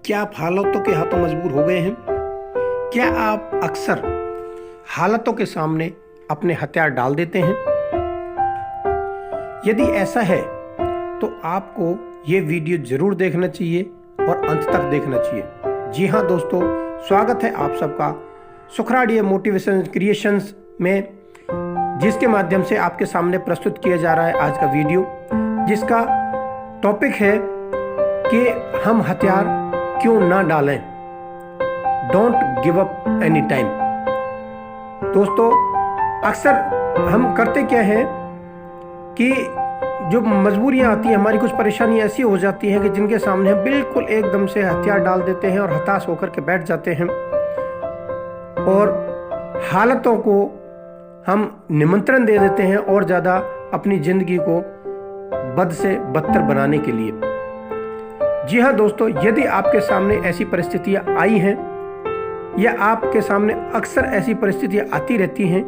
क्या आप हालातों के हाथों मजबूर हो गए हैं? क्या आप अक्सर हालातों के सामने अपने हथियार डाल देते हैं? यदि ऐसा है तो आपको ये वीडियो जरूर देखना चाहिए और अंत तक देखना चाहिए। जी हाँ दोस्तों, स्वागत है आप सबका सुखराडिया मोटिवेशन क्रिएशंस में, जिसके माध्यम से आपके सामने प्रस्तुत किया जा रहा है आज का वीडियो, जिसका टॉपिक है कि हम हथियार क्यों ना डालें। Don't give up any time. दोस्तों, अक्सर हम करते क्या है कि जो मजबूरियां आती हैं, हमारी कुछ परेशानी ऐसी हो जाती हैं कि जिनके सामने हम बिल्कुल एकदम से हथियार डाल देते हैं और हताश होकर के बैठ जाते हैं और हालातों को हम निमंत्रण दे देते हैं और ज़्यादा अपनी ज़िंदगी को बद से बदतर बनाने के लिए। जी हाँ दोस्तों, यदि आपके सामने ऐसी परिस्थितियाँ आई हैं या आपके सामने अक्सर ऐसी परिस्थितियाँ आती रहती हैं,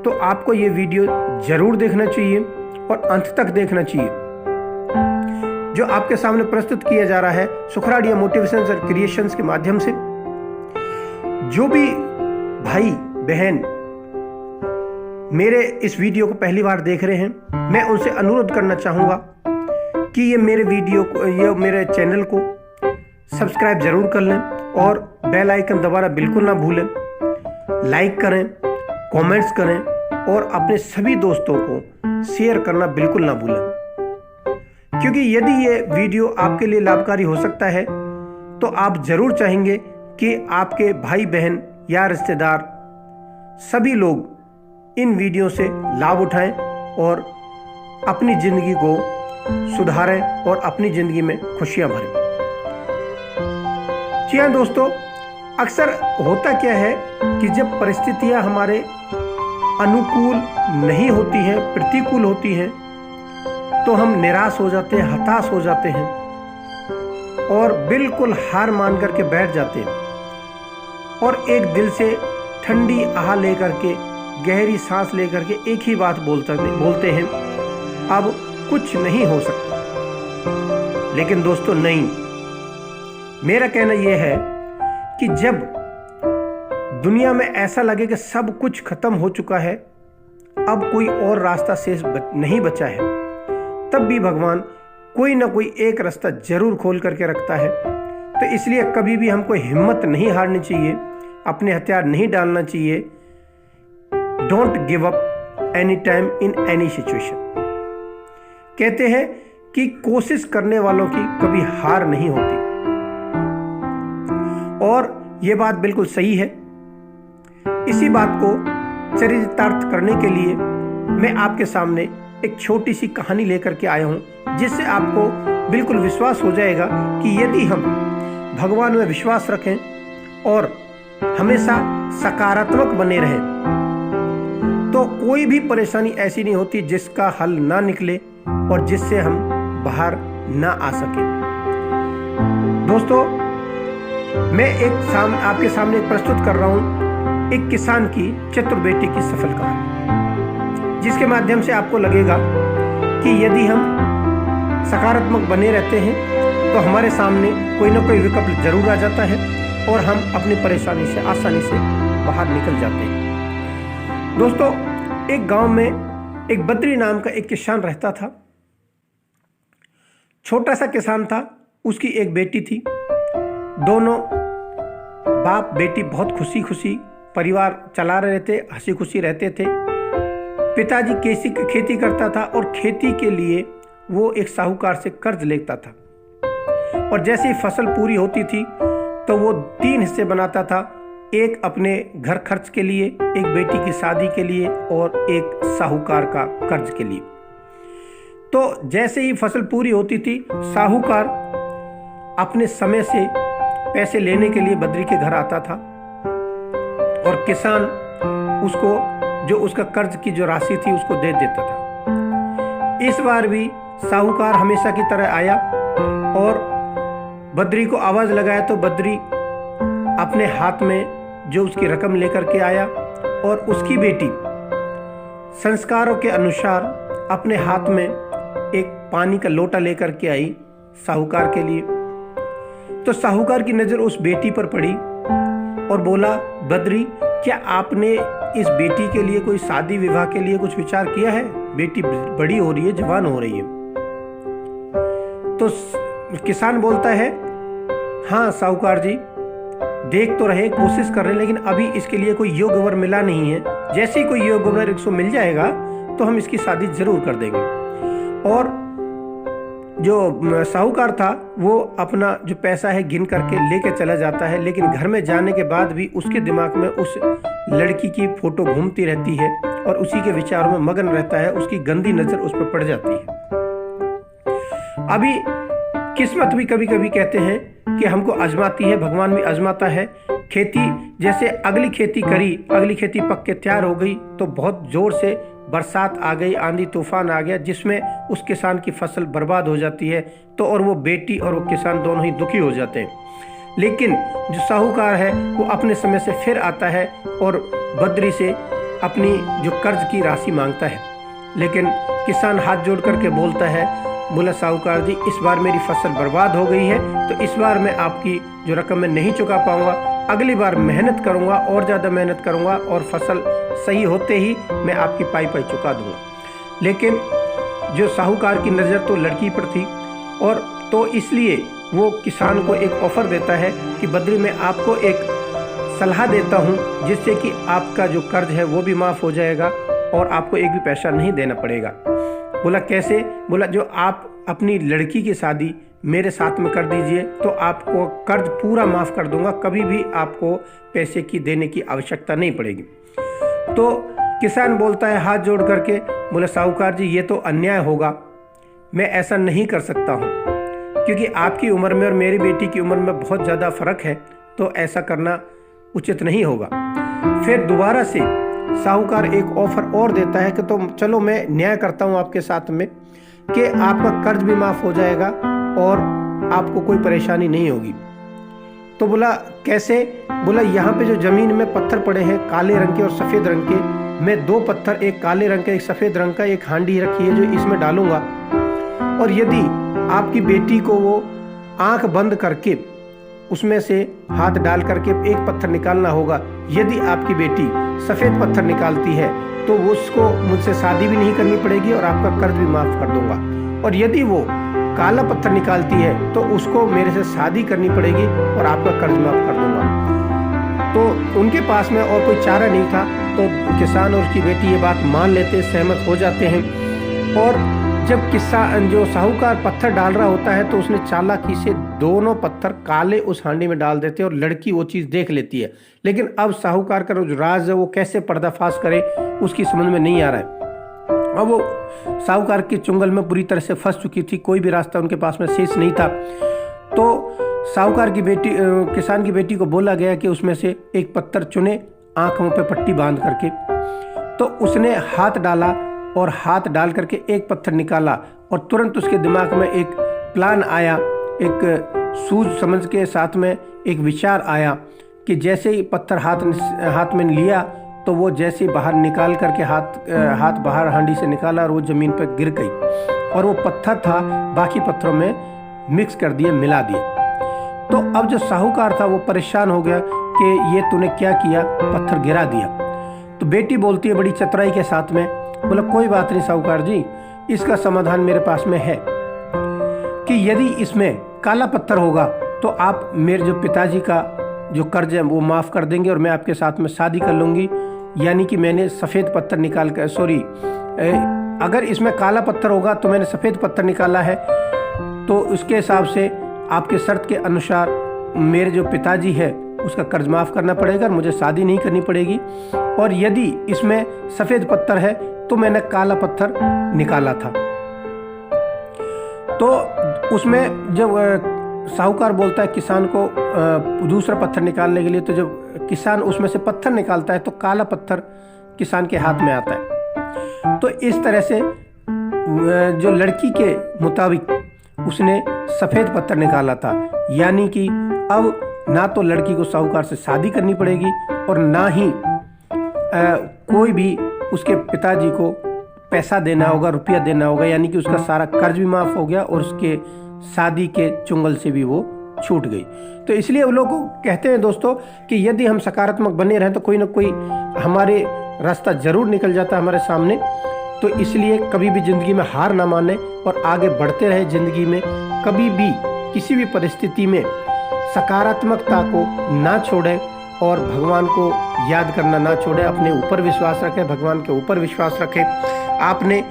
तो आपको ये वीडियो ज़रूर देखना चाहिए और अंत तक देखना चाहिए। जो आपके सामने प्रस्तुत किया जा रहा है सुखराडिया मोटिवेशन और क्रिएशंस के माध्यम से, जो भी भाई बहन मेरे इस वीडियो को पहली बार देख रहे हैं, मैं उनसे अनुरोध करना चाहूँगा कि ये मेरे वीडियो को, ये मेरे चैनल को सब्सक्राइब जरूर कर लें और बेल आइकन दबाना बिल्कुल ना भूलें। लाइक करें, कमेंट्स करें और अपने सभी दोस्तों को शेयर करना बिल्कुल ना भूलें, क्योंकि यदि ये वीडियो आपके लिए लाभकारी हो सकता है तो आप जरूर चाहेंगे कि आपके भाई बहन या रिश्तेदार सभी लोग इन वीडियो से लाभ उठाएं और अपनी ज़िंदगी को सुधारें और अपनी ज़िंदगी में खुशियां भरें। जी हाँ दोस्तों, अक्सर होता क्या है कि जब परिस्थितियां हमारे अनुकूल नहीं होती हैं, प्रतिकूल होती हैं, तो हम निराश हो जाते हैं, हताश हो जाते हैं और बिल्कुल हार मान करके बैठ जाते हैं और एक दिल से ठंडी आह लेकर के, गहरी सांस लेकर के एक ही बात बोलते हैं, अब कुछ नहीं हो सकता। लेकिन दोस्तों नहीं, मेरा कहना यह है कि जब दुनिया में ऐसा लगे कि सब कुछ खत्म हो चुका है, अब कोई और रास्ता शेष नहीं बचा है, तब भी भगवान कोई ना कोई एक रास्ता जरूर खोल करके रखता है। तो इसलिए कभी भी हमको हिम्मत नहीं हारनी चाहिए, अपने हथियार नहीं डालना चाहिए। Don't give up any time in any situation. कहते हैं कि कोशिश करने वालों की कभी हार नहीं होती, और यह बात बिल्कुल सही है। इसी बात को चरितार्थ करने के लिए मैं आपके सामने एक छोटी सी कहानी लेकर के आया हूं, जिससे आपको बिल्कुल विश्वास हो जाएगा कि यदि हम भगवान में विश्वास रखें और हमेशा सकारात्मक बने रहें, तो कोई भी परेशानी ऐसी नहीं होती जिसका हल ना निकले और जिससे हम बाहर ना आ सके। दोस्तों, मैं आपके सामने प्रस्तुत कर रहा हूं एक किसान की चतुर बेटी की सफल कहानी, जिसके माध्यम से आपको लगेगा कि यदि हम सकारात्मक बने रहते हैं तो हमारे सामने कोई ना कोई विकल्प जरूर आ जाता है और हम अपनी परेशानी से आसानी से बाहर निकल जाते हैं। दोस्तों, एक गांव में एक बद्री नाम का एक किसान रहता था। छोटा सा किसान था, उसकी एक बेटी थी। दोनों बाप बेटी बहुत खुशी खुशी परिवार चला रहे थे, हंसी खुशी रहते थे। पिताजी खेती करता था और खेती के लिए वो एक साहूकार से कर्ज लेता था, और जैसे ही फसल पूरी होती थी तो वो 3 हिस्से बनाता था, एक अपने घर खर्च के लिए, एक बेटी की शादी के लिए और एक साहूकार का कर्ज के लिए। तो जैसे ही फसल पूरी होती थी, साहूकार अपने समय से पैसे लेने के लिए बद्री के घर आता था और किसान उसको जो उसका कर्ज की जो राशि थी उसको दे देता था। इस बार भी साहूकार हमेशा की तरह आया और बद्री को आवाज लगाया, तो बद्री अपने हाथ में जो उसकी रकम लेकर के आया और उसकी बेटी संस्कारों के अनुसार अपने हाथ में एक पानी का लोटा लेकर के आई साहूकार के लिए। तो साहूकार की नज़र उस बेटी पर पड़ी और बोला, बद्री, क्या आपने इस बेटी के लिए कोई शादी विवाह के लिए कुछ विचार किया है? बेटी बड़ी हो रही है, जवान हो रही है। तो किसान बोलता है, हाँ साहूकार जी, देख तो रहे, कोशिश कर रहे हैं, लेकिन अभी इसके लिए कोई योग्य वर मिला नहीं है। जैसे ही कोई योग्य वर इसको मिल जाएगा तो हम इसकी शादी जरूर कर देंगे। और जो साहूकार था वो अपना जो पैसा है गिन करके लेके चला जाता है, लेकिन घर में जाने के बाद भी उसके दिमाग में उस लड़की की फोटो घूमती रहती है और उसी के विचारों में मगन रहता है। उसकी गंदी नजर उस पर पड़ जाती है। अभी किस्मत भी कभी कभी कहते हैं कि हमको आजमाती है, भगवान भी आजमाता है। खेती जैसे अगली खेती करी, अगली खेती पक के तैयार हो गई तो बहुत जोर से बरसात आ गई, आंधी तूफान आ गया, जिसमें उस किसान की फसल बर्बाद हो जाती है। तो और वो बेटी और वो किसान दोनों ही दुखी हो जाते हैं। लेकिन जो साहूकार है वो अपने समय से फिर आता है और बद्री से अपनी जो कर्ज की राशि मांगता है। लेकिन किसान हाथ जोड़ करके बोलता है, बोला, साहूकार जी, इस बार मेरी फसल बर्बाद हो गई है, तो इस बार मैं आपकी जो रकम मैं नहीं चुका पाऊंगा। अगली बार मेहनत करूंगा और ज़्यादा मेहनत करूंगा और फसल सही होते ही मैं आपकी पाई चुका दूंगा। लेकिन जो साहूकार की नज़र तो लड़की पर थी, और तो इसलिए वो किसान को एक ऑफ़र देता है कि बद्री, मैं आपको एक सलाह देता हूँ जिससे कि आपका जो कर्ज है वो भी माफ़ हो जाएगा और आपको एक भी पैसा नहीं देना पड़ेगा। बोला, कैसे? बोला, जो आप अपनी लड़की की शादी मेरे साथ में कर दीजिए तो आपको कर्ज पूरा माफ़ कर दूंगा, कभी भी आपको पैसे की देने की आवश्यकता नहीं पड़ेगी। तो किसान बोलता है हाथ जोड़ करके, बोला, साहूकार जी, ये तो अन्याय होगा, मैं ऐसा नहीं कर सकता हूँ, क्योंकि आपकी उम्र में और मेरी बेटी की उम्र में बहुत ज़्यादा फ़र्क है, तो ऐसा करना उचित नहीं होगा। फिर दोबारा से साहूकार एक ऑफर और देता है कि तो चलो मैं न्याय करता हूँ आपके साथ में कि आपका कर्ज भी माफ़ हो जाएगा और आपको कोई परेशानी नहीं होगी। तो बोला, कैसे? बोला, यहाँ पे जो ज़मीन में पत्थर पड़े हैं काले रंग के और सफ़ेद रंग के, मैं 2 पत्थर, एक काले रंग का एक सफ़ेद रंग का, एक हांडी रखी है जो इसमें डालूंगा, और यदि आपकी बेटी को वो आँख बंद करके उसमें से हाथ डाल करके एक पत्थर निकालना होगा, यदि आपकी बेटी सफ़ेद पत्थर निकालती है तो वो उसको मुझसे शादी भी नहीं करनी पड़ेगी और आपका कर्ज भी माफ़ कर दूंगा, और यदि वो काला पत्थर निकालती है तो उसको मेरे से शादी करनी पड़ेगी और आपका कर्ज माफ़ कर दूंगा। तो उनके पास में और कोई चारा नहीं था, तो किसान और उसकी बेटी ये बात मान लेते, सहमत हो जाते हैं। और जब किसान जो साहूकार पत्थर डाल रहा होता है तो उसने चालाकी से दोनों पत्थर काले उस हांडी में डाल देते हैं और लड़की वो चीज़ देख लेती है। लेकिन अब साहूकार का जो राज है वो कैसे पर्दाफाश करे उसकी समझ में नहीं आ रहा है। अब वो साहूकार के चुंगल में पूरी तरह से फंस चुकी थी, कोई भी रास्ता उनके पास में शेष नहीं था। तो साहूकार की बेटी, किसान की बेटी को बोला गया कि उसमें से एक पत्थर चुने आँखों पर पट्टी बांध करके। तो उसने हाथ डाला और हाथ डाल करके एक पत्थर निकाला और तुरंत उसके दिमाग में एक प्लान आया, एक सूझ समझ के साथ में एक विचार आया कि जैसे ही पत्थर हाथ में लिया तो वो जैसे ही बाहर निकाल करके हाथ बाहर हांडी से निकाला और वो ज़मीन पर गिर गई, और वो पत्थर था बाकी पत्थरों में मिक्स कर दिए, मिला दिए। तो अब जो साहूकार था वो परेशान हो गया कि ये तूने क्या किया, पत्थर गिरा दिया। तो बेटी बोलती है बड़ी चतुराई के साथ में, बोला, कोई बात नहीं साहूकार जी, इसका समाधान मेरे पास में है कि यदि इसमें काला पत्थर होगा तो आप मेरे जो पिताजी का जो कर्ज है वो माफ़ कर देंगे और मैं आपके साथ में शादी कर लूँगी। यानी कि मैंने सफ़ेद पत्थर निकाल कर, अगर इसमें काला पत्थर होगा तो मैंने सफ़ेद पत्थर निकाला है, तो उसके हिसाब से आपके शर्त के अनुसार मेरे जो पिताजी है उसका कर्ज माफ़ करना पड़ेगा और मुझे शादी नहीं करनी पड़ेगी। और यदि इसमें सफ़ेद पत्थर है तो मैंने काला पत्थर निकाला था। तो उसमें जब साहूकार बोलता है किसान को दूसरा पत्थर निकालने के लिए, तो जब किसान उसमें से पत्थर निकालता है तो काला पत्थर किसान के हाथ में आता है। तो इस तरह से जो लड़की के मुताबिक उसने सफ़ेद पत्थर निकाला था, यानी कि अब ना तो लड़की को साहूकार से शादी करनी पड़ेगी और ना ही कोई भी उसके पिताजी को पैसा देना होगा, रुपया देना होगा, यानी कि उसका सारा कर्ज भी माफ़ हो गया और उसके शादी के चुंगल से भी वो छूट गई। तो इसलिए वो लोग कहते हैं दोस्तों कि यदि हम सकारात्मक बने रहें तो कोई ना कोई हमारे रास्ता जरूर निकल जाता है हमारे सामने। तो इसलिए कभी भी ज़िंदगी में हार ना माने और आगे बढ़ते रहे ज़िंदगी में। कभी भी किसी भी परिस्थिति में सकारात्मकता को ना छोड़े और भगवान को याद करना ना छोड़े। अपने ऊपर विश्वास रखें, भगवान के ऊपर विश्वास रखें। आपने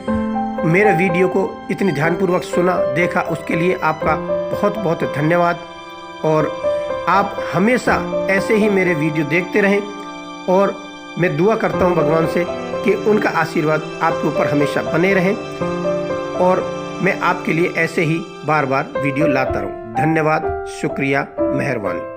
मेरे वीडियो को इतनी ध्यानपूर्वक सुना, देखा, उसके लिए आपका बहुत बहुत धन्यवाद। और आप हमेशा ऐसे ही मेरे वीडियो देखते रहें और मैं दुआ करता हूं भगवान से कि उनका आशीर्वाद आपके ऊपर हमेशा बने रहे और मैं आपके लिए ऐसे ही बार बार वीडियो लाता रहूं। धन्यवाद, शुक्रिया, मेहरबानी।